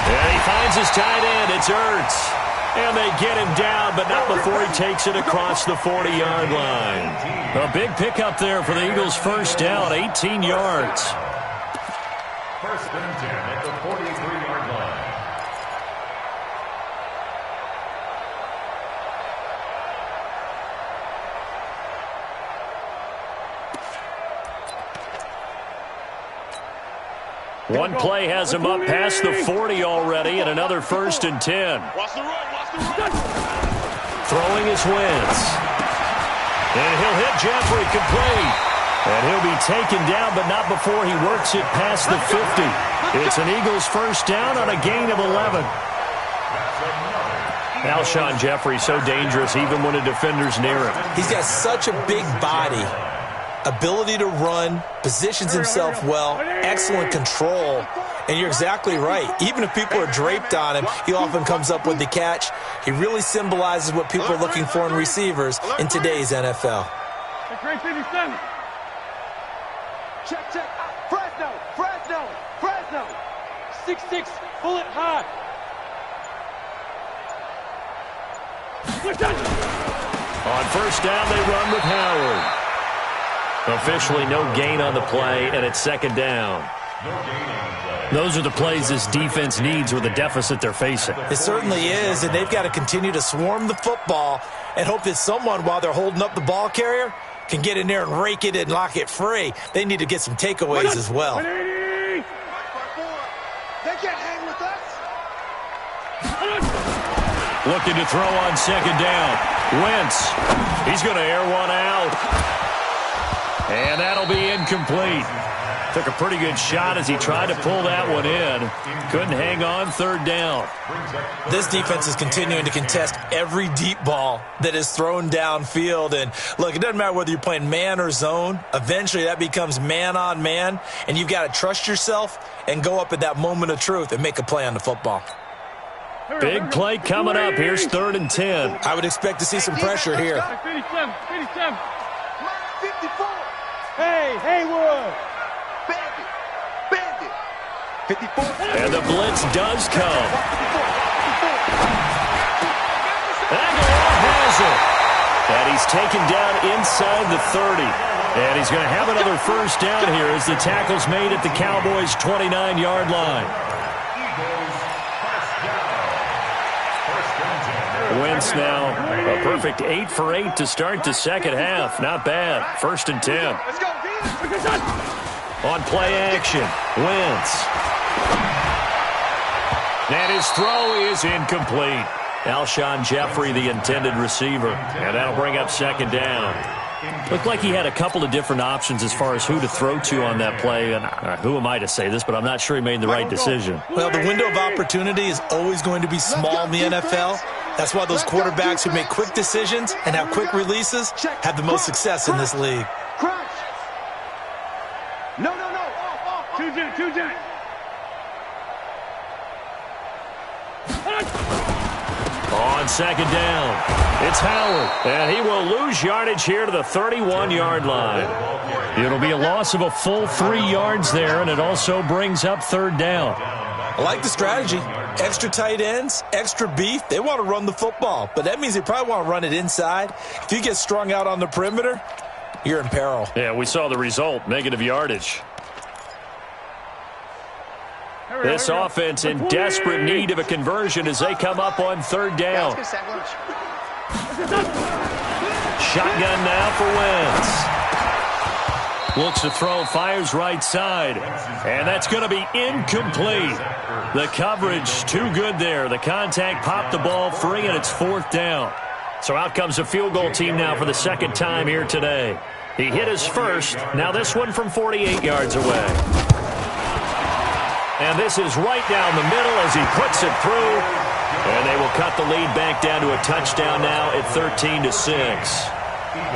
And he finds his tight end, it's Ertz. And they get him down, but not before he takes it across the 40-yard line. A big pickup there for the Eagles' first down, 18 yards. 1st and 10 at the 43-yard line. One play has him up past the 40 already, and another 1st and 10. Watch the run, watch the run. Throwing his Wentz. And he'll hit Jeffrey complete. And he'll be taken down, but not before he works it past the 50. It's an Eagles first down on a gain of 11. Alshon Jeffrey so dangerous even when a defender's near him. He's got such a big body, ability to run, positions himself well, excellent control. And you're exactly right. Even if people are draped on him, he often comes up with the catch. He really symbolizes what people are looking for in receivers in today's NFL. Check, check. Fresno, Fresno, Fresno. 6-6, bullet high. On first down, they run with Howard. Officially no gain on the play, and it's 2nd down. Those are the plays this defense needs with the deficit they're facing. It certainly is, and they've got to continue to swarm the football and hope that someone, while they're holding up the ball carrier, can get in there and rake it and lock it free. They need to get some takeaways as well. They can't hang with us. Looking to throw on 2nd down. Wentz, he's going to air one out. And that'll be incomplete. Took a pretty good shot as he tried to pull that one in. Couldn't hang on 3rd down. This defense is continuing to contest every deep ball that is thrown downfield. And look, it doesn't matter whether you're playing man or zone. Eventually that becomes man on man. And you've got to trust yourself and go up at that moment of truth and make a play on the football. Big play coming up. Here's 3rd and 10. I would expect to see some pressure here. 57. 54. Hey, Haywood. Bandit. 54. And the blitz does come. Aguilar has it. And he's taken down inside the 30. And he's going to have another first down here as the tackle's made at the Cowboys' 29-yard line. Wentz now a perfect 8 for 8 to start the second half. Not bad. 1st and 10. Let's go, On play action, Wentz. And his throw is incomplete. Alshon Jeffrey, the intended receiver. And that'll bring up 2nd down. Looked like he had a couple of different options as far as who to throw to on that play. And who am I to say this, but I'm not sure he made the right decision. Well, the window of opportunity is always going to be small in the NFL. That's why those quarterbacks who make quick decisions and have quick releases have the most success in this league. Crunch. No. Two jet. On 2nd down, it's Howard, and he will lose yardage here to the 31-yard line. It'll be a loss of a full 3 yards there, and it also brings up 3rd down. I like the strategy. Extra tight ends, extra beef. They want to run the football, but that means they probably want to run it inside. If you get strung out on the perimeter, you're in peril. Yeah, we saw the result, negative yardage. This offense in desperate need of a conversion as they come up on 3rd down. shotgun now for Wentz. Looks to throw, fires right side. And that's going to be incomplete. The coverage too good there. The contact popped the ball free, and it's 4th down. So out comes the field goal team now for the second time here today. He hit his first. Now this one from 48 yards away. And this is right down the middle as he puts it through. And they will cut the lead back down to a touchdown now at 13-6.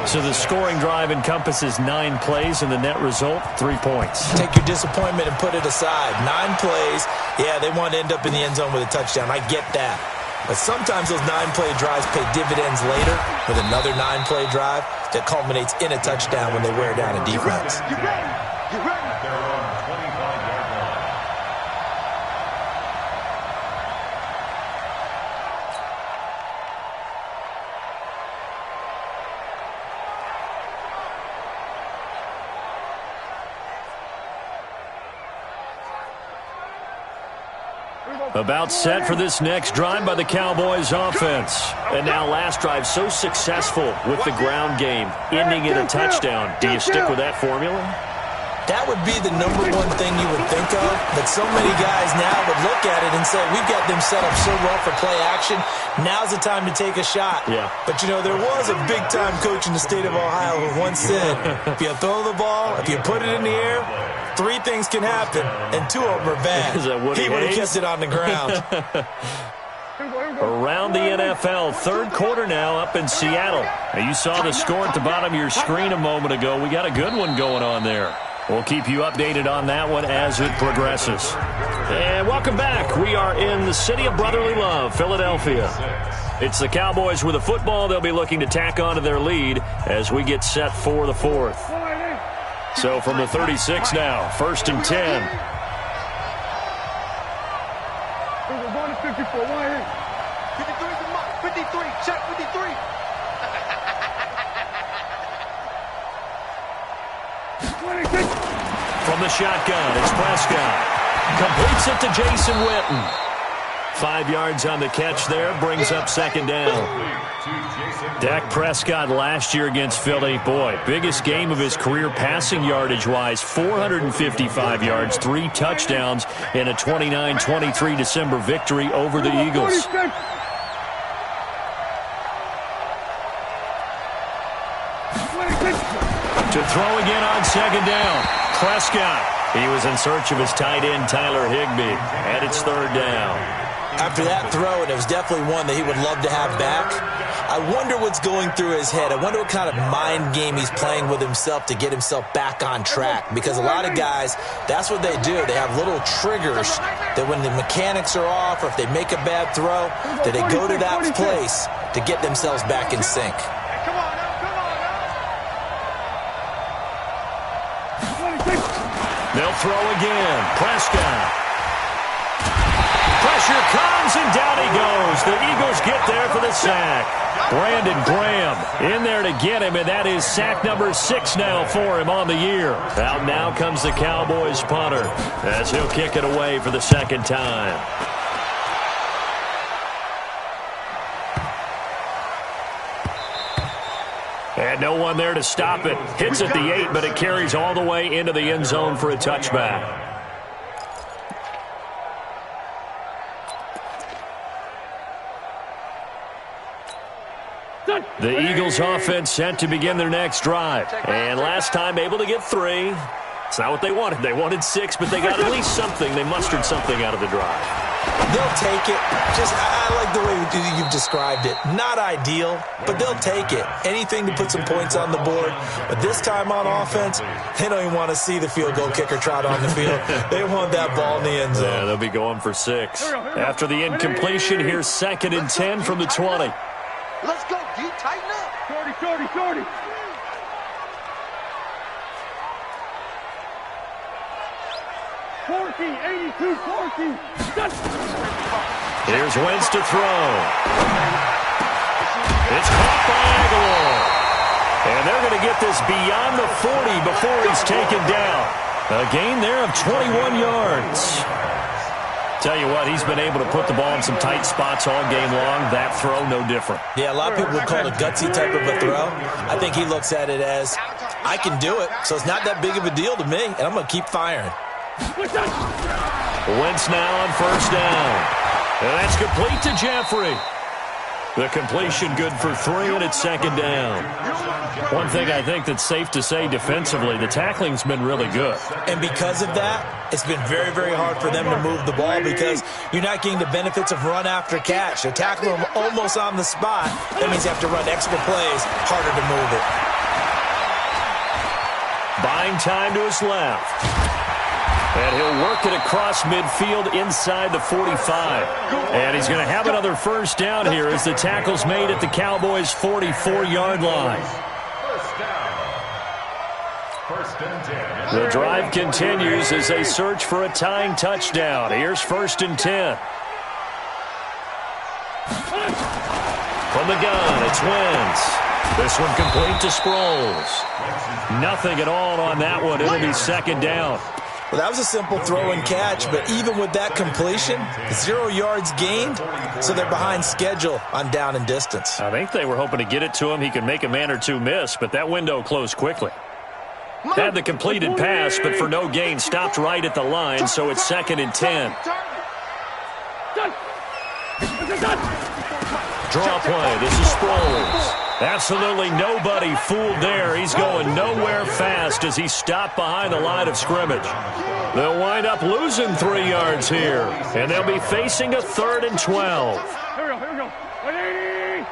So the scoring drive encompasses 9 plays, and the net result, 3 points. Take your disappointment and put it aside. 9 plays. Yeah, they want to end up in the end zone with a touchdown. I get that. But sometimes those 9-play drives pay dividends later with another 9-play drive that culminates in a touchdown when they wear down a defense. You ready? You ready? They're on 25-yard line. About set for this next drive by the Cowboys offense. And now last drive so successful with the ground game, ending in a touchdown. Do you stick with that formula? That would be the number one thing you would think of, but so many guys now would look at it and say, we've got them set up so well for play action, now's the time to take a shot. Yeah. But, you know, there was a big-time coach in the state of Ohio who once said, if you throw the ball, if you put it in the air, 3 things can happen, and 2 of them are bad. Is that Woody He would have Hayes? kept it on the ground. Around the NFL, third quarter now up in Seattle. Now, you saw the score at the bottom of your screen a moment ago. We got a good one going on there. We'll keep you updated on that one as it progresses. And welcome back. We are in the city of brotherly love, Philadelphia. It's the Cowboys with a football. They'll be looking to tack on to their lead as we get set for the 4th. So from the 36 now, 1st and 10. We're going to 54. 1-8. 53's a mark. 53. Check 53. From the shotgun, it's Prescott. Completes it to Jason Witten. 5 yards on the catch there, brings up 2nd down. Dak Prescott last year against Philly, boy, biggest game of his career passing yardage-wise, 455 yards, 3 touchdowns in a 29-23 December victory over the Eagles. To throw again on 2nd down, Prescott. He was in search of his tight end, Tyler Higbee, and it's 3rd down. After that throw, and it was definitely one that he would love to have back, I wonder what's going through his head. I wonder what kind of mind game he's playing with himself to get himself back on track. Because a lot of guys, that's what they do. They have little triggers that when the mechanics are off or if they make a bad throw, that they go to that place to get themselves back in sync. Come on now. Come on now. They'll throw again. Prescott. Pressure comes, and down he goes. The Eagles get there for the sack. Brandon Graham in there to get him, and that is sack number 6 now for him on the year. Out now comes the Cowboys punter as he'll kick it away for the 2nd time. And no one there to stop it. Hits at the 8, but it carries all the way into the end zone for a touchback. The Eagles offense set to begin their next drive. And last time able to get 3. It's not what they wanted. They wanted 6, but they got at least something. They mustered something out of the drive. They'll take it. I like the way you've described it. Not ideal, but they'll take it. Anything to put some points on the board. But this time on offense, they don't even want to see the field goal kicker trot on the field. They want that ball in the end zone. Yeah, they'll be going for 6. After the incompletion, here's 2nd and 10 from the 20. Let's go, D. Tighten up. 30, 30, 30. Corky, 82, Corky. Here's Wentz to throw. It's caught by Aguilar. And they're going to get this beyond the 40 before he's taken down. A gain there of 21 yards. Tell you what, he's been able to put the ball in some tight spots all game long. That throw, no different. Yeah, a lot of people would call it a gutsy type of a throw. I think he looks at it as, I can do it, so it's not that big of a deal to me, and I'm going to keep firing. Wentz now on first down. And that's complete to Jeffrey. The completion good for 3, and it's second down. One thing I think that's safe to say defensively, the tackling's been really good. And because of that, it's been very, very hard for them to move the ball because you're not getting the benefits of run after catch. They're tackling them almost on the spot. That means you have to run extra plays, harder to move it. Buying time to his left. And he'll work it across midfield inside the 45. And he's going to have another first down here as the tackle's made at the Cowboys' 44-yard line. First and 10. The drive continues as they search for a tying touchdown. Here's first and 10. From the gun, it's Wentz. This one complete to Sproles. Nothing at all on that one. It'll be second down. Well, that was a simple throw and catch, but even with that completion, 0 yards gained, so they're behind schedule on down and distance. I think they were hoping to get it to him. He could make a man or two miss, but that window closed quickly. Had the completed pass, but for no gain, stopped right at the line, so it's second and 10. Draw play. This is Sproles. Absolutely nobody fooled there. He's going nowhere fast as he stopped behind the line of scrimmage. They'll wind up losing 3 yards here, and they'll be facing a 3rd and 12. Here we go. 180.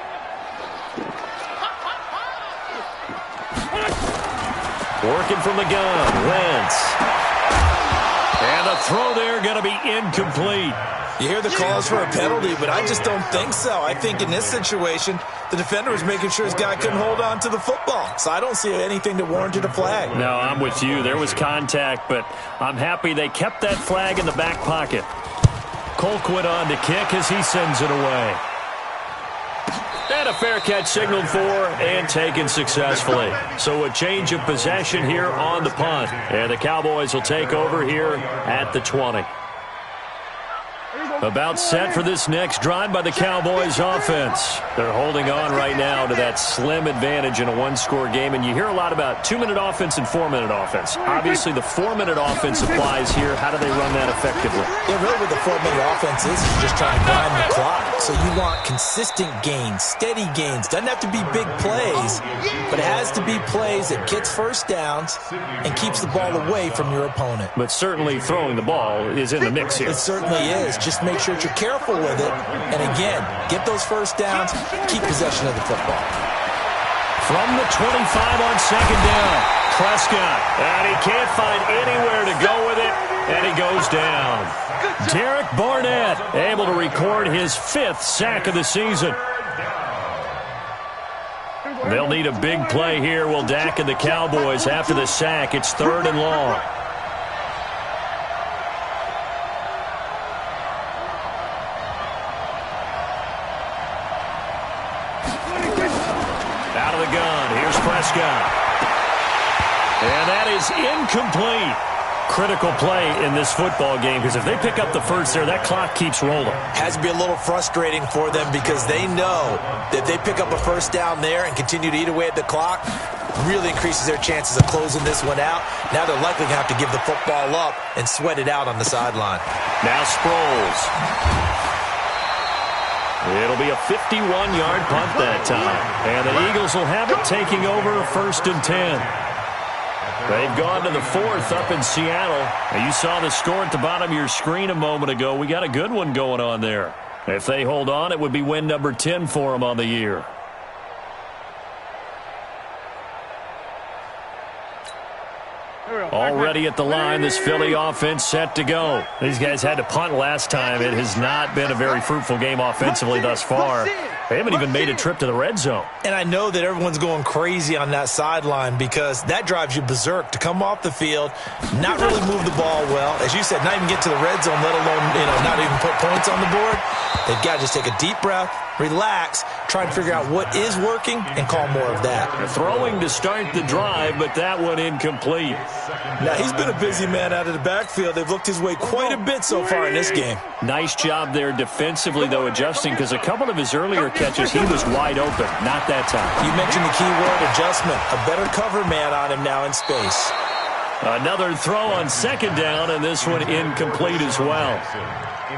Working from the gun, Wentz. And the throw there going to be incomplete. You hear the calls for a penalty, but I just don't think so. I think in this situation, the defender was making sure his guy couldn't hold on to the football. So I don't see anything that warranted a flag. No, I'm with you. There was contact, but I'm happy they kept that flag in the back pocket. Colquitt on to kick as he sends it away. And a fair catch signaled for and taken successfully. So a change of possession here on the punt. And the Cowboys will take over here at the 20. About set for this next drive by the Cowboys offense. They're holding on right now to that slim advantage in a one-score game. And you hear a lot about 2-minute offense and 4-minute offense. Obviously, the 4-minute offense applies here. How do they run that effectively? Yeah, really what the 4-minute offense is just trying to grind the clock. So you want consistent gains, steady gains. Doesn't have to be big plays, but it has to be plays that gets first downs and keeps the ball away from your opponent. But certainly throwing the ball is in the mix here. It certainly is. Just make sure that you're careful with it. And again, get those first downs, keep possession of the football. From the 25 on second down, Prescott. And he can't find anywhere to go with it, and he goes down. Derek Barnett able to record his 5th sack of the season. They'll need a big play here. Will Dak and the Cowboys after the sack. It's 3rd and long. Out of the gun. Here's Prescott. And that is incomplete. Critical play in this football game because if they pick up the first there, that clock keeps rolling. Has to be a little frustrating for them because they know that if they pick up a first down there and continue to eat away at the clock, really increases their chances of closing this one out. Now they're likely going to have to give the football up and sweat it out on the sideline. Now Sproles. It'll be a 51-yard punt that time. And the Eagles will have it taking over 1st and 10. They've gone to the 4th up in Seattle. And you saw the score at the bottom of your screen a moment ago. We got a good one going on there. If they hold on, it would be win number 10 for them on the year. Already at the line, this Philly offense set to go. These guys had to punt last time. It has not been a very fruitful game offensively thus far. They haven't even made a trip to the red zone. And I know that everyone's going crazy on that sideline because that drives you berserk to come off the field, not really move the ball well. As you said, not even get to the red zone, let alone, not even put points on the board. They've got to just take a deep breath, relax, try and figure out what is working, and call more of that. Throwing to start the drive, but that one incomplete. Now, he's been a busy man out of the backfield. They've looked his way quite a bit so far in this game. Nice job there defensively, though, adjusting, because a couple of his earlier catches, he was wide open. Not that time. You mentioned the key word, adjustment. A better cover man on him now in space. Another throw on second down, and this one incomplete as well.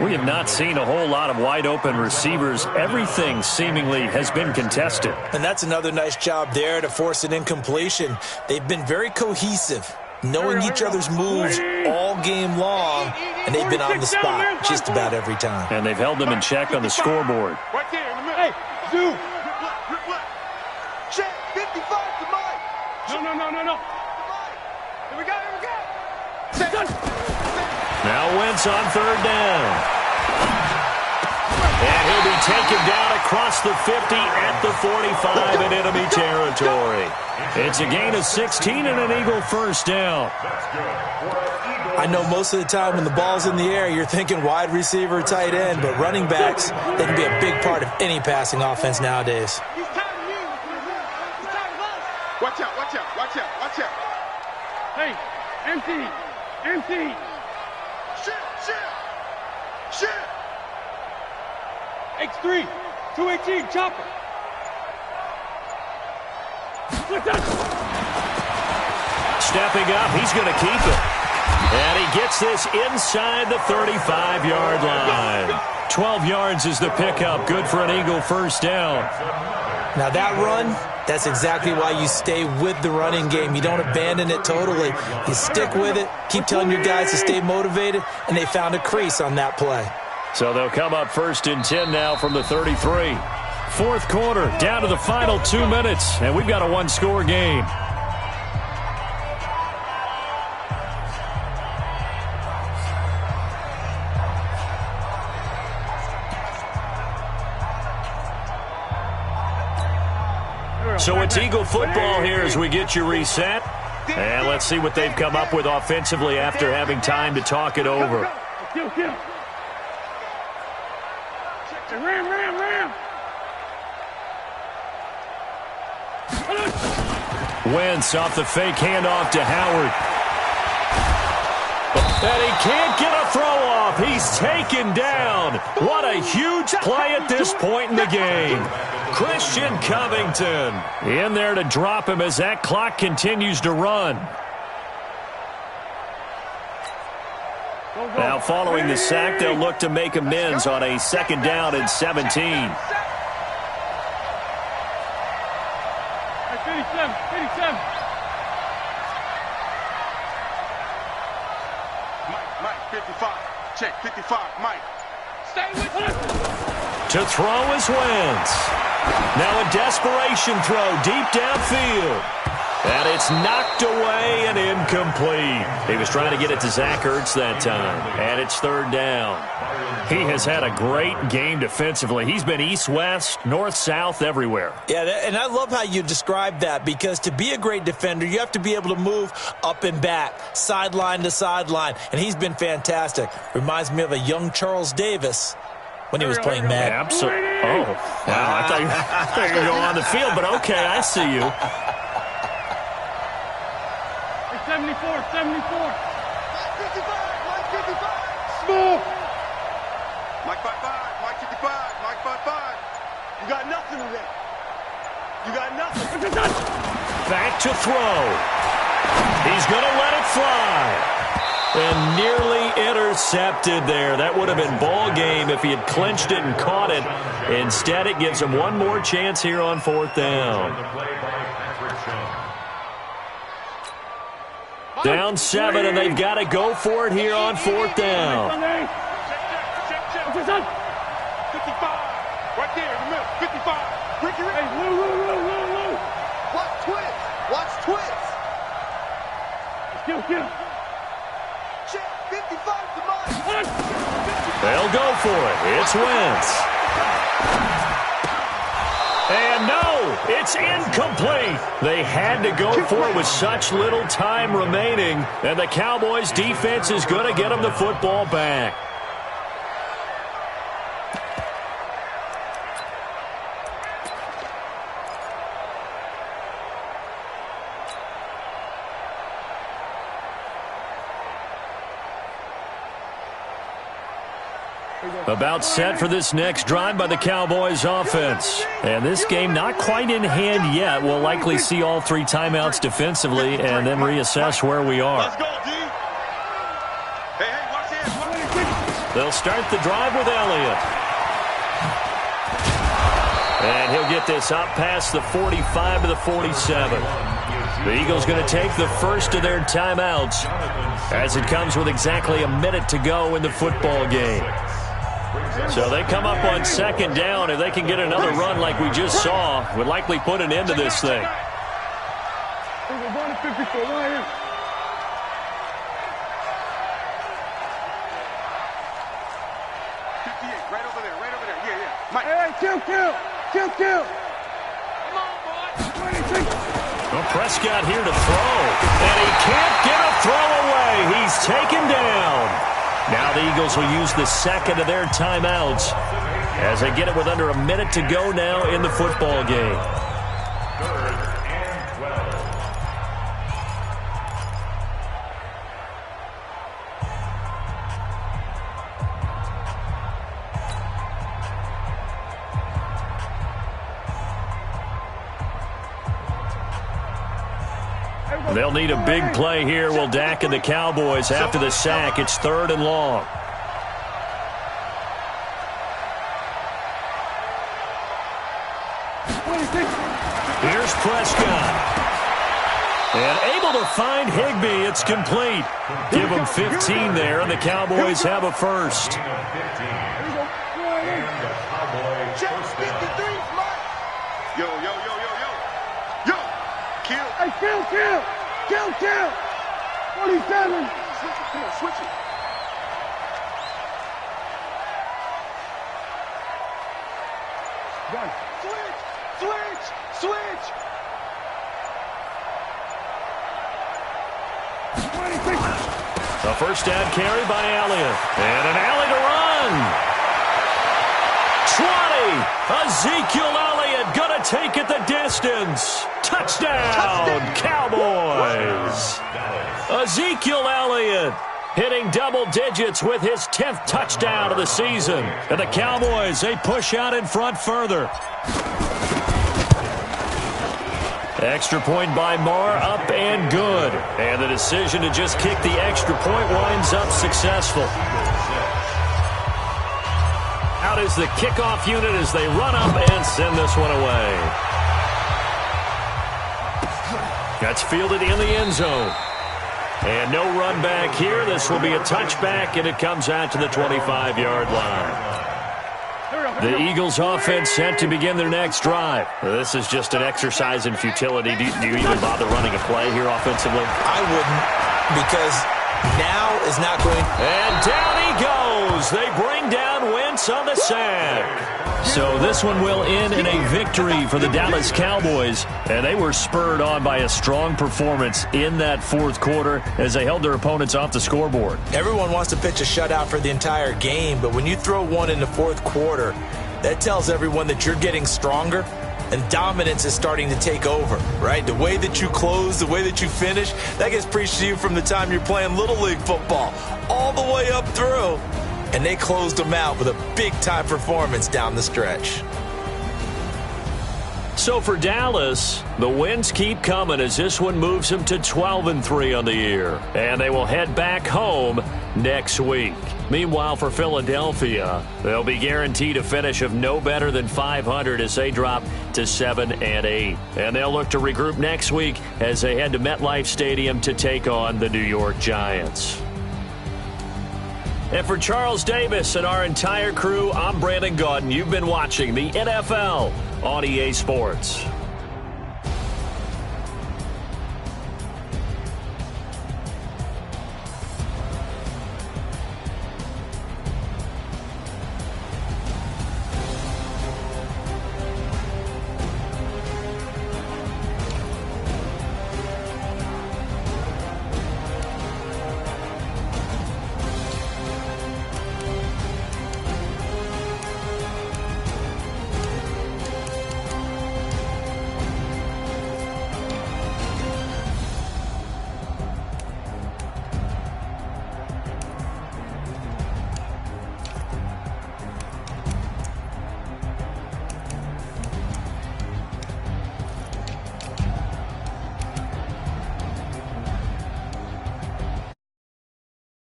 We have not seen a whole lot of wide-open receivers. Everything seemingly has been contested. And that's another nice job there to force an incompletion. They've been very cohesive, knowing each other's moves all game long, and they've been on the spot just about every time. And they've held them in check on the scoreboard. Right there in the middle. Hey, dude. Check 55 to Mike. No. Here we go. Now Wentz on third down. And he'll be taken down across the 50 at the 45 in enemy territory. It's a gain of 16 and an Eagle first down. I know most of the time when the ball's in the air, you're thinking wide receiver, tight end, but running backs, they can be a big part of any passing offense nowadays. He's tired of you. He's tired of us. Watch out. Hey, empty. Shit. X3, 218, chopper. Stepping up, he's going to keep it. And he gets this inside the 35-yard line. 12 yards is the pickup. Good for an Eagle first down. Now that run, that's exactly why you stay with the running game. You don't abandon it totally. You stick with it, keep telling your guys to stay motivated, and they found a crease on that play. So they'll come up first and 10 now from the 33. Fourth quarter, down to the final 2 minutes, and we've got a one-score game. So it's Eagle football here as we get you reset. And let's see what they've come up with offensively after having time to talk it over. Kill. Ram. Wentz off the fake handoff to Howard. And he can't get a throw off. He's taken down. What a huge play at this point in the game. Christian Covington in there to drop him as that clock continues to run. Now following the sack, they'll look to make amends on a second down and 17. 57. Mike, 55. Check, 55, Mike. Stay with us. To throw is Wentz. Now a desperation throw deep downfield. And it's knocked away and incomplete. He was trying to get it to Zach Ertz that time. And it's third down. He has had a great game defensively. He's been east-west, north-south, everywhere. Yeah, and I love how you describe that, because to be a great defender, you have to be able to move up and back, sideline to sideline, and he's been fantastic. Reminds me of a young Charles Davis when he was playing Madden. Absolutely. Oh, wow. I thought you were going to go on the field, but okay, I see you. 74. 55. Smooth. Mike 55, Mike 55, Mike 55. You got nothing today. You got nothing. Back to throw. He's going to let it fly. And nearly intercepted there. That would have been ball game if he had clinched it and caught it. Instead, it gives him one more chance here on fourth down. Down 7, and they've got to go for it here on fourth down. Check. 55. Right there in the middle. 55. Ricky. Hey, Lou. Watch twist. Kill. Check 55 to Mike. They'll go for it. It's Wentz. And no, it's incomplete. They had to go for it with such little time remaining, and the Cowboys' defense is going to get them the football back. About set for this next drive by the Cowboys offense. And this game not quite in hand yet. We'll likely see all 3 timeouts defensively and then reassess where we are. Let's go, D. Hey, watch this. They'll start the drive with Elliott. And he'll get this up past the 45 to the 47. The Eagles going to take the first of their timeouts as it comes with exactly a minute to go in the football game. So they come up on second down. If they can get another run like we just saw, would likely put an end to this thing. Right over there. Yeah. Mike. Hey, kill. Come on, boy. Well, Prescott here to throw, and he can't get a throw away. He's taken down. Now the Eagles will use the second of their timeouts as they get it with under a minute to go now in the football game. 3rd and 12. They'll need a big play here. Will Dak and the Cowboys after the sack. It's 3rd and long. Here's Prescott. And able to find Higbee. It's complete. Give them 15 there, and the Cowboys have a first. Check 53, Mike. Yo. Kill. Hey, kill. 47. Come on, switch it. Done. Switch. 26. A first down carry by Elliott. And an alley to run. 20. Ezekiel Elliott going to take it the distance. Touchdown, Cowboys. Ezekiel Elliott hitting double digits with his 10th touchdown of the season. And the Cowboys, they push out in front further. Extra point by Marr, up and good. And the decision to just kick the extra point winds up successful. Out is the kickoff unit as they run up and send this one away. That's fielded in the end zone. And no run back here. This will be a touchback, and it comes out to the 25-yard line. The Eagles offense set to begin their next drive. This is just an exercise in futility. Do you even bother running a play here offensively? I wouldn't, because now is not going. And down he goes. They bring down Wentz on the sack. So this one will end in a victory for the Dallas Cowboys, and they were spurred on by a strong performance in that 4th quarter as they held their opponents off the scoreboard. Everyone wants to pitch a shutout for the entire game, but when you throw one in the 4th quarter, that tells everyone that you're getting stronger and dominance is starting to take over, right? The way that you close, the way that you finish, that gets preached to you from the time you're playing Little League football all the way up through. And they closed them out with a big-time performance down the stretch. So for Dallas, the wins keep coming as this one moves them to 12-3 on the year. And they will head back home next week. Meanwhile, for Philadelphia, they'll be guaranteed a finish of no better than 500 as they drop to 7-8. And they'll look to regroup next week as they head to MetLife Stadium to take on the New York Giants. And for Charles Davis and our entire crew, I'm Brandon Gaudin. You've been watching the NFL on EA Sports.